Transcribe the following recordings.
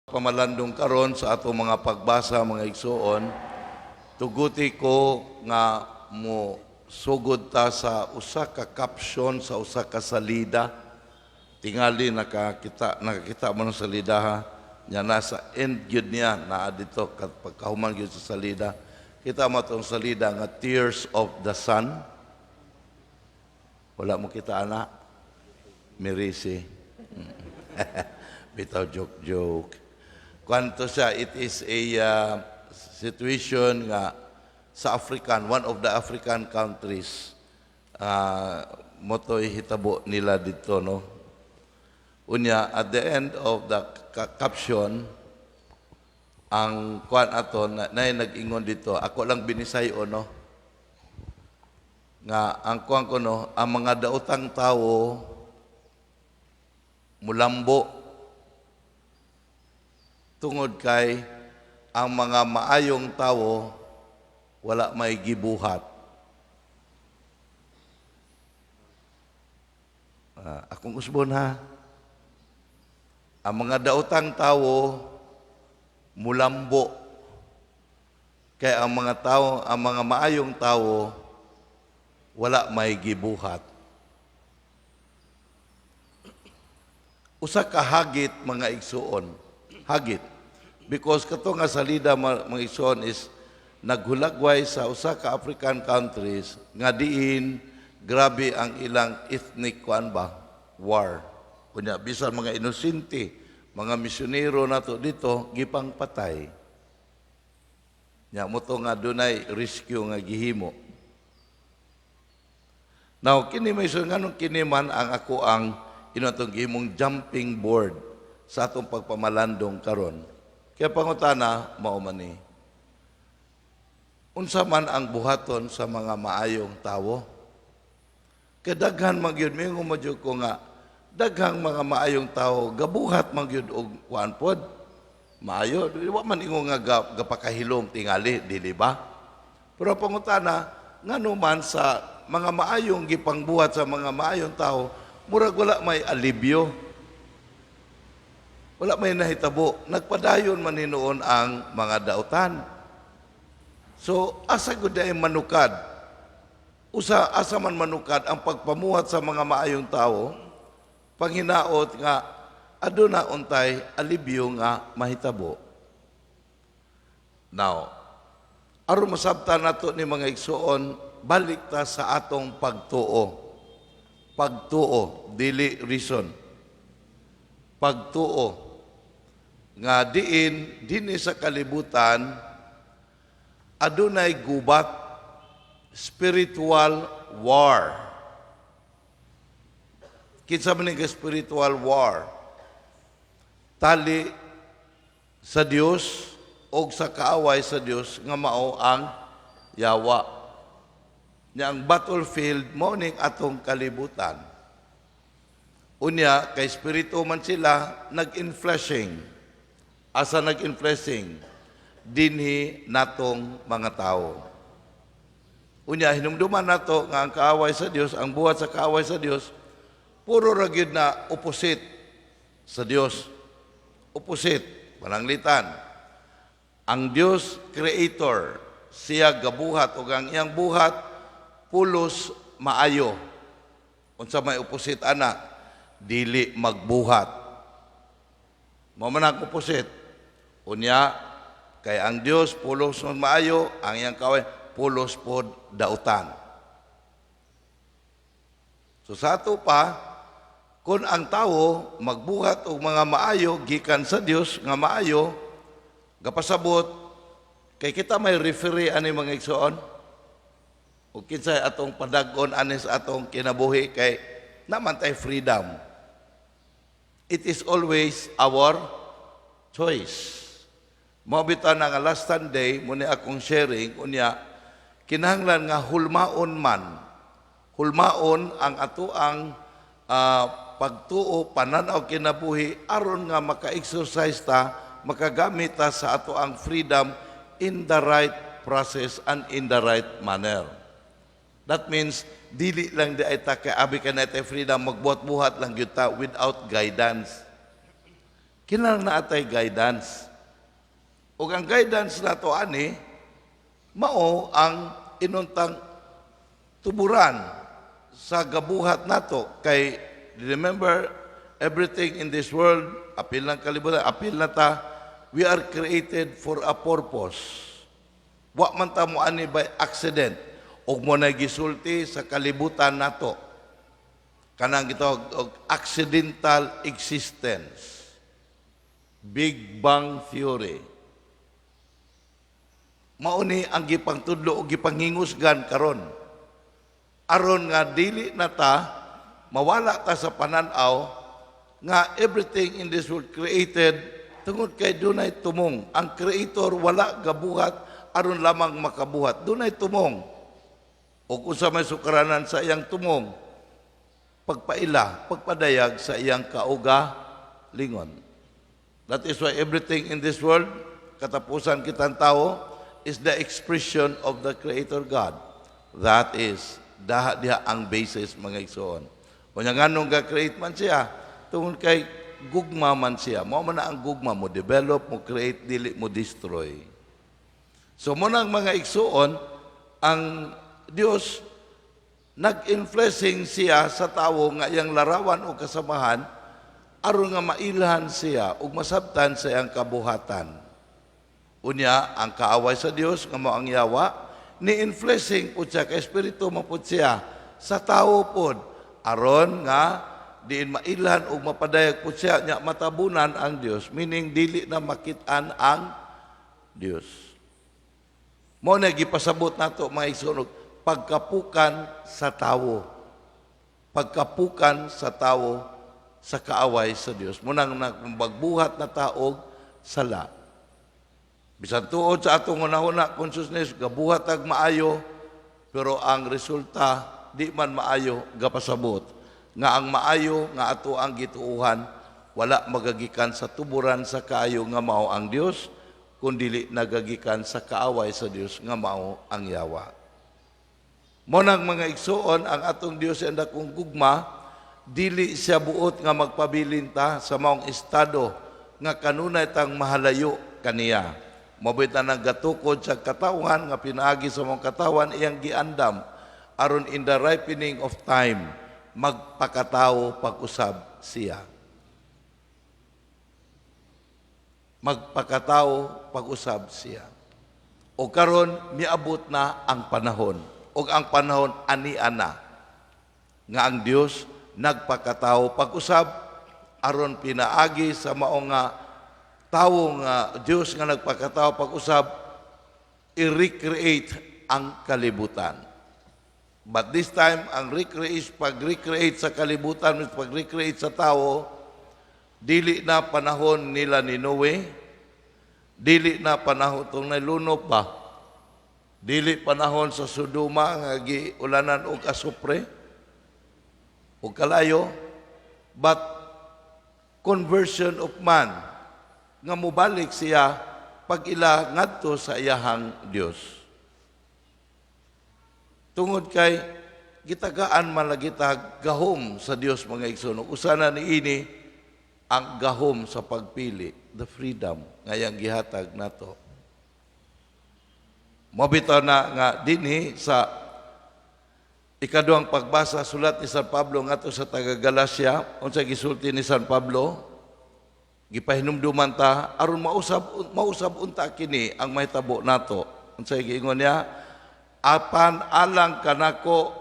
Pamalandong karon sa ato mga pagbasa mga igsoon, tuguti ko nga mo sugod ta sa usa ka caption sa usa ka salida. Tingali nakakita mo ng salida ha. Nya nasa end gyud niya naa dito pagkahuman gyud sa salida. Kita mo tong salida nga Tears of the Sun. Wala mo kita ana. Mirisi. Bitaw joke. Kwanto siya, it is a situation nga sa one of the African countries, moto'y hitabo nila dito, no? Unya, at the end of the caption, ang kwan ato, na nag-ingon dito, ako lang binisayo, no? Nga, ang kwan ko, no, ang mga daotang tao, mulambo, tungod kay ang mga maayong tao wala may gibuhat. Akong usbon ha. Ang mga daotang tao mulambo kay ang mga maayong tao wala may gibuhat. Usa ka hagit mga igsuon. Hagit. Because kato nga salida mga igsoon is naghulagway sa usa ka African countries nga diin grabe ang ilang ethnic war. Kunya bisan mga inosente, mga misyonero nato dito gipang patay. Nya mo to nga dunay rescue nga gihimo. Now kini may nganong kini man ang ako ang inatong gihimong jumping board sa atong pagpamalandong karon. Kaya pangutana, mao man ni. Unsa man ang buhaton sa mga maayong tawo? Kadaghan magyud mingo madyo ko nga daghang mga maayong tawo gabuhat magyud og kuan pod. Maayo, wa man ingo nga gapakahilom tingali, dili ba? Pero pangutana, ngano man sa mga maayong gipangbuhat sa mga maayong tawo, murag wala may alibyo. Wala may nahitabo. Nagpadayon man hinoon ang mga daotan. So, asa gud ay manukad. Asa man manukad ang pagpamuhat sa mga maayong tao, panghinaot nga aduna untay alibyo nga mahitabo. Now, aron masabtan nato ni mga igsuon, balik ta sa atong pagtuo. Pagtuo, dili reason. Pagtuo nga dinhi sa kalibutan adunay gubat, spiritual war. Kinsa man nga spiritual war? Tali sa Dios o sa kaaway sa Dios nga mao ang yawa. Nya ang battlefield mao ning atong kalibutan. Unya kay spirito man sila nag-infleshing. Asa nag-infleshing? Dinhi natong mga tao. Unya hinumduman nato nga ang kaaway sa Dios, ang buhat sa kaaway sa Dios, puro ra gyud na opposite sa Dios. Opposite, pananglitan. Ang Dios creator, siya gabuhat ug ang iyang buhat pulos maayo. Unsa may opposite ana? Dili magbuhat. Mao man ang opposite. Unya kay ang Dios pulos nun maayo, ang iyang kaaway pulos pod dautan. So sa ato pa, kung ang tao magbuhat og mga maayo gikan sa Dios nga maayo, gapasabot kay kita may referee ani mga igsoon. O kinsay atong padag-on anis atong kinabuhi kay naman tay freedom. It is always our choice. Mabita na nga last Sunday, muna akong sharing, unya, kinahanglan nga hulmaon man. Hulmaon ang ato ang pagtuo, pananaw kinabuhi, aron nga maka-exercise ta, makagamit ta sa ato ang freedom in the right process and in the right manner. That means, dili lang di ay ta kay abi ka na freedom, magbuhat-buhat lang yun ta without guidance. kinahanglan na atay guidance. Ug ang guidance nato ani mao ang inuntang tuburan sa gabuhat nato kay remember everything in this world apil ng kalibutan apil na ta we are created for a purpose. Wa man ta mo ani by accident ug mo na gisulti sa kalibutan nato kanang gitawag og accidental existence. Big Bang Theory. Mao ni ang gipangtudlo ug gipanghingusgan karon. Aron nga dili na ta mawala ta sa pananaw nga everything in this world created tungod kay dunay tumong. Ang creator wala gabuhat aron lamang makabuhat. Dunay tumong. Ug unsa may sukaranan sa iyang tumong? Pagpaila, pagpadayag sa iyang kaugalingon. That is why everything in this world, katapusan kitang tao, is the expression of the Creator God. That is, diha ang basis mga igsoon. Kung nga nung ga-create man siya, tungkol kay gugma man siya. Mo man na ang gugma mo, develop, mo create, dili mo destroy. So muna ang mga igsoon, ang Diyos, nag-influencing siya sa tao nga iyang larawan o kasamahan, aron nga mailhan siya ug masabtan sa iyang kabuhatan. Unya, ang kaaway sa Dios nga mao ang yawa, ni-influencing pud siya kay espiritu mapud siya sa tao pod aron nga diin mailhan ug mapadayag pud siya nya matabunan ang Dios, meaning dili na makit-an ang Dios. Mao na gipasabot nato mga igsoon pagkapukan sa tao. Pagkapukan sa tao sa kaaway sa Dios. Munang magbuhat na taog sala. Bisan tuod sa atong una-una consciousness, gabuhat ag maayo, pero ang resulta di man maayo gapasabot. Nga ang maayo nga ato ang gituuhan, wala magagikan sa tuburan sa kaayo nga mao ang Dios, kundi nagagikan sa kaaway sa Dios nga mao ang yawa. Monang mga igsoon, ang atong Dios ang dakong gugma, dili siya buot nga magpabilin ta sa maong estado nga kanunay tang mahalayo kaniya. Mabait na nagatukod sa katawan nga pinaagi sa maong katawan iyang giandam aron in the ripening of time magpakatao pag-usab siya. Magpakatao pag-usab siya. O karon miabot na ang panahon. O ang panahon ani-ana nga ang Dios nagpakatao pag-usab aron pinaagi sa mao nga tawo nga Dios nga nagpakatao pag-usab i-recreate ang kalibutan. But this time ang pag-recreate sa kalibutan, pag-recreate sa tao, dili na panahon nila ni Noe, dili na panahon tong nalunop ba, dili panahon sa Sodoma nga giulanan og asupre o kalayo, but conversion of man nga mubalik siya pag ila ngadto sa iyahang Dios. Tungod kay gitagaan man lagita gahom sa Dios mga igsoon. Usana niini ang gahom sa pagpili, the freedom nga yang gihatag nato. Mabitaw na nga dinhi sa ikaduhang pagbasa sulat ni San Pablo ngadto sa taga Galacia, unsa gisulti ni San Pablo, gipahinumduman ta aron mausab unta kini ang mahitabo nato. Unsa giingon niya? Apan alang kanako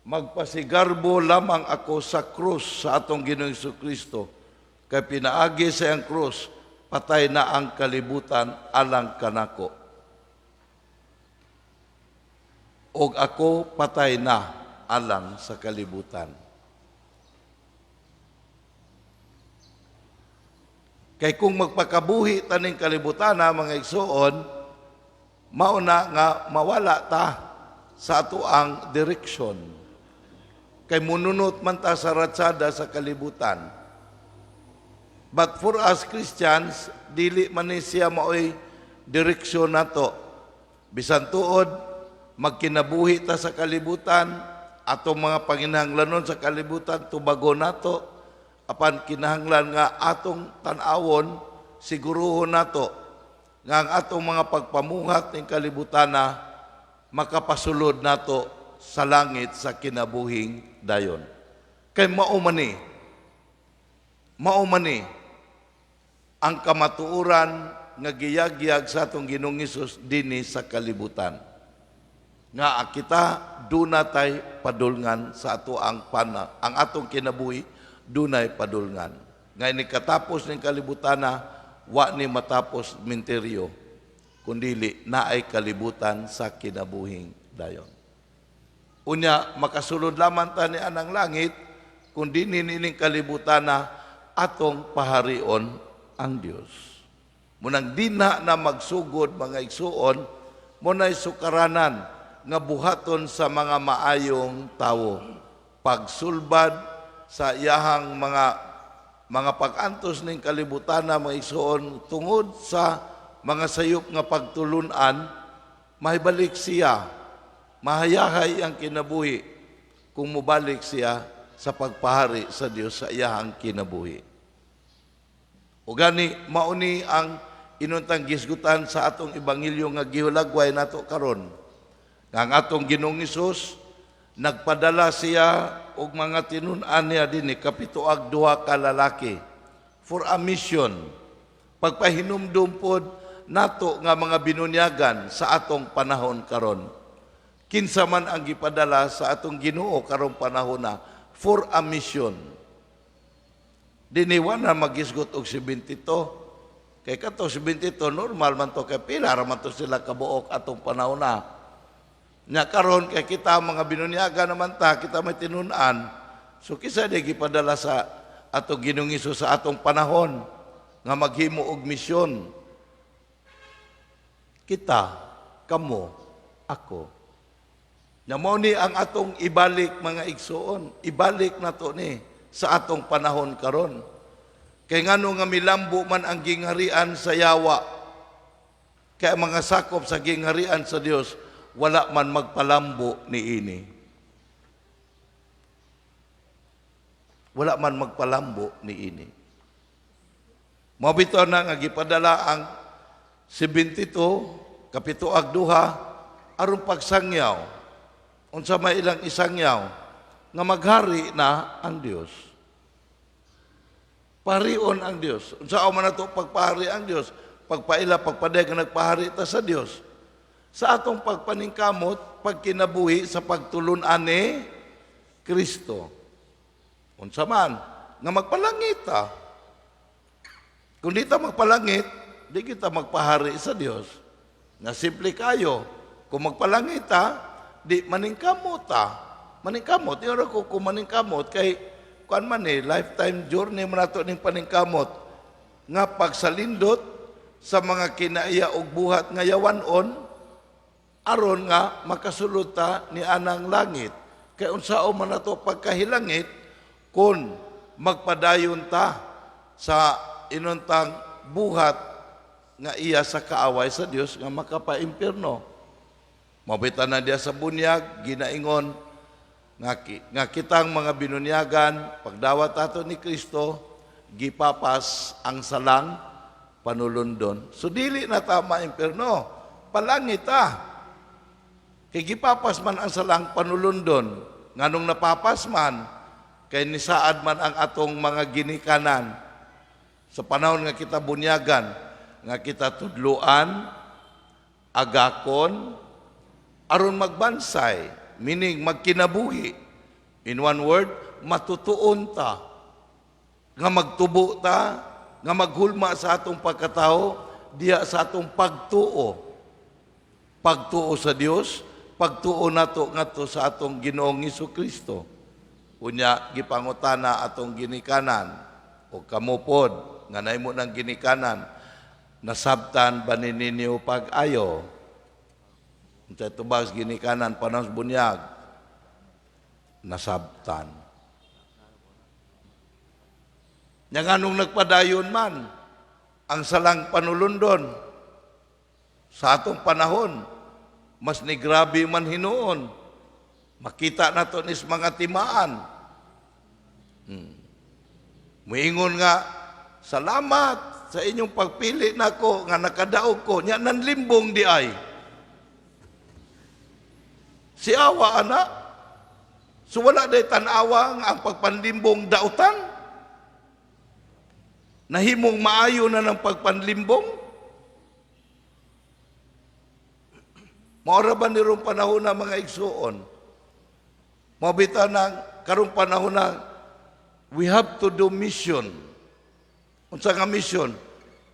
magpasigarbo lamang ako sa krus sa atong Ginoong Jesucristo kay pinaagi sa iyang krus patay na ang kalibutan alang kanako. Og ako patay na alang sa kalibutan. Kay kung magpakabuhi taning kalibutan na mga igsoon, mauna nga mawala ta sa ato ang direksyon. Kay mununot man ta sa ratsada sa kalibutan. But for us Christians, dili man ni siya maoy direksyon nato. Bisan tuod, magkinabuhi ta sa kalibutan, atong mga panginahanglanon sa kalibutan, tubago nato, apan kinahanglan nga atong tan-awon, siguruhon nato nga ang atong mga pagpamuhat ning kalibutana makapasulod nato sa langit sa kinabuhing dayon. Kay mao man ni ang kamatuoran nga giyagyag sa atong Ginoong Hesus dinhi sa kalibutan. Nga kita dunay padulngan sa ato ang atong kinabuhi dunay padulngan. Nga ini katapos ning kalibutana wa ni matapos minteryo kundili naay kalibutan sa kinabuhing dayon. Unya makasulod lamang ta ni anang langit kundi nining kalibutana atong paharion ang Dios. Munang dina na magsugod mga igsuon, muna'y sukaranan nga buhaton sa mga maayong tawo. Pagsulbad sa iyahang mga pag-antos ning kalibutan na mga igsuon tungod sa mga sayop nga pagtulunan, mahibalik siya, mahayahay ang kinabuhi kung mubalik siya sa pagpahari sa Dios sa iyahang kinabuhi. O gani, mauni ang inuntang gisgutan sa atong ebanghelyo nga gihulagway nato karon. Nga ang atong Ginoong Hesus nagpadala siya og mga tinun-an niya dinhi kapituag 2 ka lalaki for a mission. Pagpahinumdum pod nato nga mga binunyagan sa atong panahon karon. Kinsa man ang gipadala sa atong Ginoo karong panahon na for a mission. Diniwan na magisgot og 72. Kay kato 72 normal man to kay pila ra man to sila kabuok atong panahon na. Nya karon kay kita mga binunyaga naman ta, kita may tinun-an. So kisa di gipadala sa atong Ginoong Hesus sa atong panahon nga maghimo og misyon. Kita, kamo, ako. Nya mao ni ang atong ibalik mga igsuon, ibalik nato ni sa atong panahon karon. Kay ngano nga milambo man ang gingharian sa yawa. Kay mga sakop sa gingharian sa Dios wala man magpalambo niini. Wala man magpalambo niini. Mabito na nga gipadala ang 72 kapituag 2 aron pagsangyaw. Unsa may ilang isangyaw nga maghari na ang Dios. Parion ang Dios. Unsa man nato pagpahari ang Dios? Pagpaila, pagpaday nga nagpahari ta sa Dios. Sa atong pagpaningkamot, pagkinabuhi sa pagtulunan ni Kristo. Unsa man nga magpalangit ta. Kung di ta magpalangit, di kita magpahari sa Dios. Na simple kayo. Kung magpalangit ta, di maningkamot ta. Maningkamot, yun ako kung maningkamot, kay kuan man lifetime journey mo nato ning paningkamot nga pagsalindot sa mga kinaiya og buhat nga yawanon aron nga makasulod ta ni anang langit. Kay unsao man nato pagkahilangit kun magpadayon ta sa inuntang buhat nga iya sa kaaway sa Dios nga makapaimpierno. Mabitan na diya sa bunyag, ginaingon nga kitang mga binunyagan, pagdawat ato ni Kristo, gipapas ang salang panulundon. So dili na tama impierno, palangit ta. Kay gipapas man ang salang panulundon, nganong napapas man, kay nisaad man ang atong mga ginikanan. Sa panahon nga kita bunyagan, nga kita tudluan, agakon, aron magbansay, meaning magkinabuhi. In one word, matutuon ta. Nga magtubo ta, nga maghulma sa atong pagkatao, diya sa atong pagtuo. Pagtuo sa Dios, pagtuo nato ngadto sa atong Ginoong Hesukristo. Unya gipangutana atong ginikanan o kamupod nga nahimo ng ginikanan, nasabtan ba ninyo pag-ayo? Unsay tubag ginikanan panahon bunyag, nasabtan. Nya nganong nagpadayon man ang salang panulundon sa atong panahon, mas ni grabe man hinuon. Makita nato nis mga timaan. Muingon nga, salamat sa inyong pagpili nako nga nakadaog ko, nya nanlimbong di ay. Si awa, anak. So wala day tanawa nga ang pagpanlimbong dautan. Nahimong maayo na ng pagpanlimbong. Maura ba nirong panahon na mga igsuon? Mabita ng karong panahon na we have to do mission. Unsa nga mission?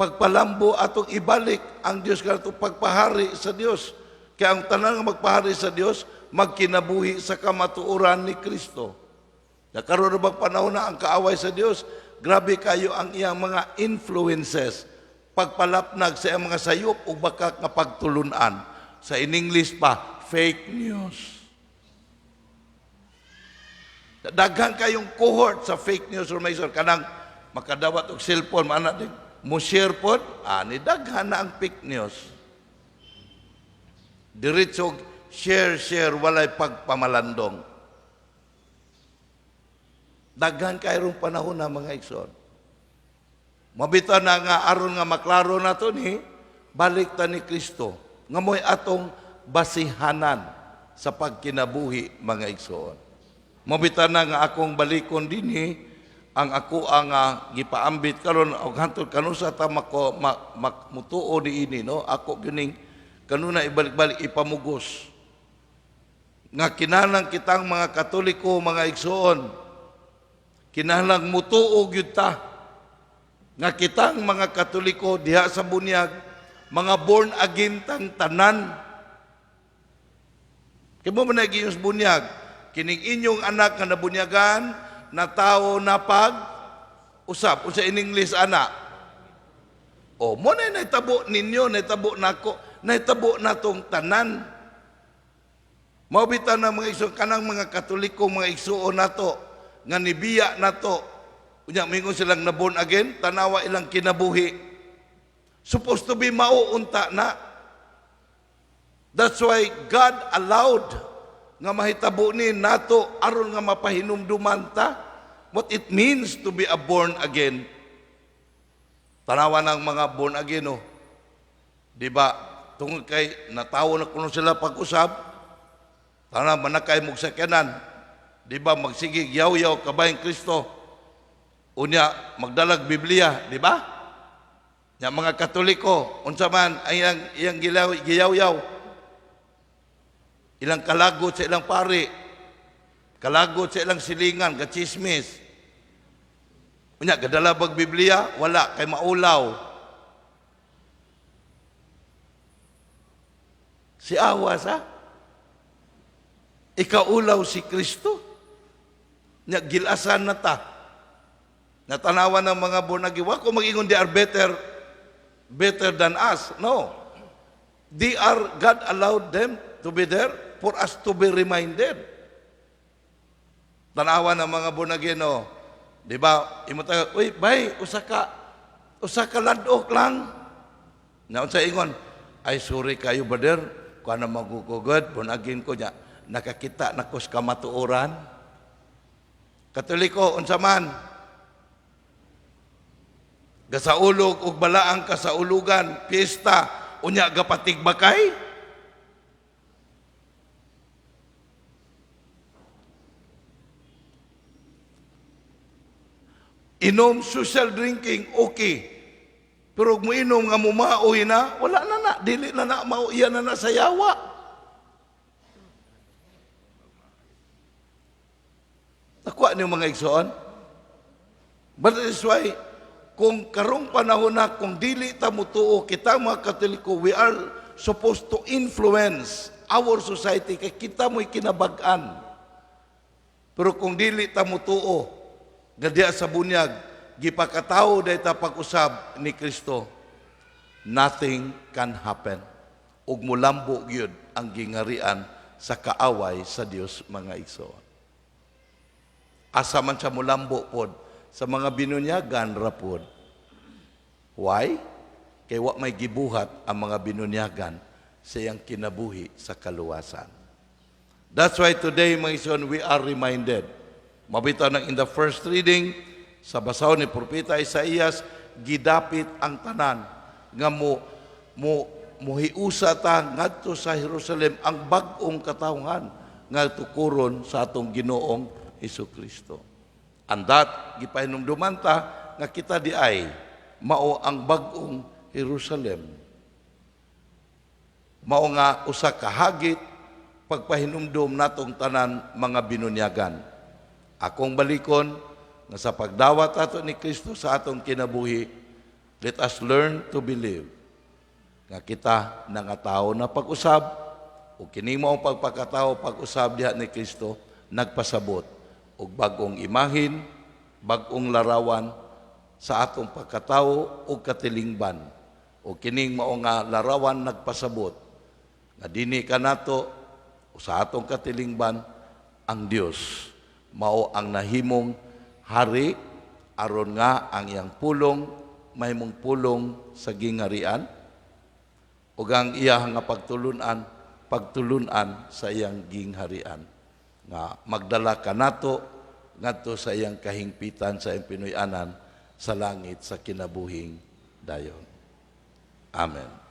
Pagpalambo atong ibalik ang Dios kanto pagpahari sa Dios. Kaya ang tanan nga magpahari sa Dios, magkinabuhi sa kamatuoran ni Kristo. Nakaroon na bang panahon na ang kaaway sa Dios, grabe kayo ang iyang mga influences, pagpalapnag sa iyang mga sayop o baka nga pagtulunan. Sa in English pa, fake news. Daghan kayong cohort sa fake news information. Kanang makadawat og cellphone, maana din, mo share po, ni daghan na ang fake news. Diretso share, walay pagpamalandong. Daghan kayong panahon na mga igsoon. Mabita na nga aron nga maklaro na to ni, balik ta ni Kristo. Nga mo'y atong basihanan sa pagkinabuhi mga igsoon. Mabita na nga akong balikon dinhi ang ako ang gipaambit karon og hantod kanusa ta mutuo niini no ako gining kanuna ibalik-balik ipamugos nga kinahanglan kitang mga Katoliko mga igsoon kinahanglan mutuo gyud ta nga kitang mga Katoliko diha sa bunyag mga born again tang tanan. Kimo man naging bunyag, kining inyong anak nga nabunyagan na tao na pag-usap. Unsa in English ana? O, mo na naitabo ninyo, naitabo nako, naitabo natong tanan. Maubita na mga igsoon, kanang mga Katoliko, mga igsoon nato, nga nibiya nato, unya mingon silang na born again, tanawa ilang kinabuhi. Supposed to be mauunta na. That's why God allowed nga mahitabo ni nato aron nga mapahinumduman ta what it means to be a born again. Tanawa ng mga born again, oh. Di ba? Tungod kay natawo na kuno sila pag-usab, tanaw manakay mong sakyanan. Di ba? Magsigig yaw-yaw kabayang Kristo. Unya, magdalag Biblia, di ba? Nya mga Katoliko, unsa man ang iyang giyaw-yaw. Ilang kalagot sa ilang pari, kalagot sa ilang silingan, kachismis. Unya, gadala bag Biblia, wala, kay maulaw. Si awa sa? Ikaulaw si Kristo. Nya, gilasan na ta. Natanawan ng mga born-again, kung mag-ingon they are better than us. No. God allowed them to be there for us to be reminded. Tanawa ng mga born-again, no. Di ba? Imutay, uy, bay, usa ka ladok lang. Na unsa ingon, ay sorry kayo brother, kuan na magugugod, born-again ko niya, nakakita na kus kamatuoran. Katoliko, unsa man, gasaulog ug balaang kasaulugan, piyesta, unya gapatigbakay. Inom, social drinking, okay. Pero kung inom nga mumaoy na, wala na, dili na mauiyan na sa yawa. Nakuha niyo mga igsoon? But that is why, kung karong panahon na, kung dili ta mutuo, kita mga Katoliko, we are supposed to influence our society, kay kita mo'y kinabag-an. Pero kung dili ta mutuo, gadya sa bunyag, gipakatawo dahi ta pag-usab ni Kristo, nothing can happen. Ug mulambo gyud ang gingarian sa kaaway sa Dios mga igsoon. Asa man siya mulambo pod, sa mga binunyagan rapod. Why? Kay wa may gibuhat ang mga binunyagan sa iyang kinabuhi sa kaluwasan. That's why today, mga igsoon, we are reminded. Mabitaw na in the first reading, sa basahon ni propeta Isaías, gidapit ang tanan nga muhiusa ta ngadto sa Jerusalem ang bag-ong katawhan nga tukuron sa atong Ginoong Hesukristo. Andat gipahinumduman ta nga kita di ay mao ang bag-ong Jerusalem. Mao nga usa ka hagit pagpahinumdum natong tanan mga binunyagan. Akong balikon nga sa pagdawat ato ni Kristo sa atong kinabuhi, let us learn to believe nga kita nga tao na pag-usab o kini mao ang pagpakatao pag-usab diha ni Kristo nagpasabot og bag-ong imahin, bag-ong larawan sa atong pagkatao ug katilingban. O kining mao nga larawan nagpasabot nga dini kanato sa atong katilingban ang Dios mao ang nahimong hari aron nga ang iyang pulong mahimong pulong sa gingharian ug ang iya nga pagtulunan sa iyang gingharian nga magdala kanato ngadto sa iyang kahingpitan sa iyang Pinoy-anan sa langit sa kinabuhing dayon. Amen.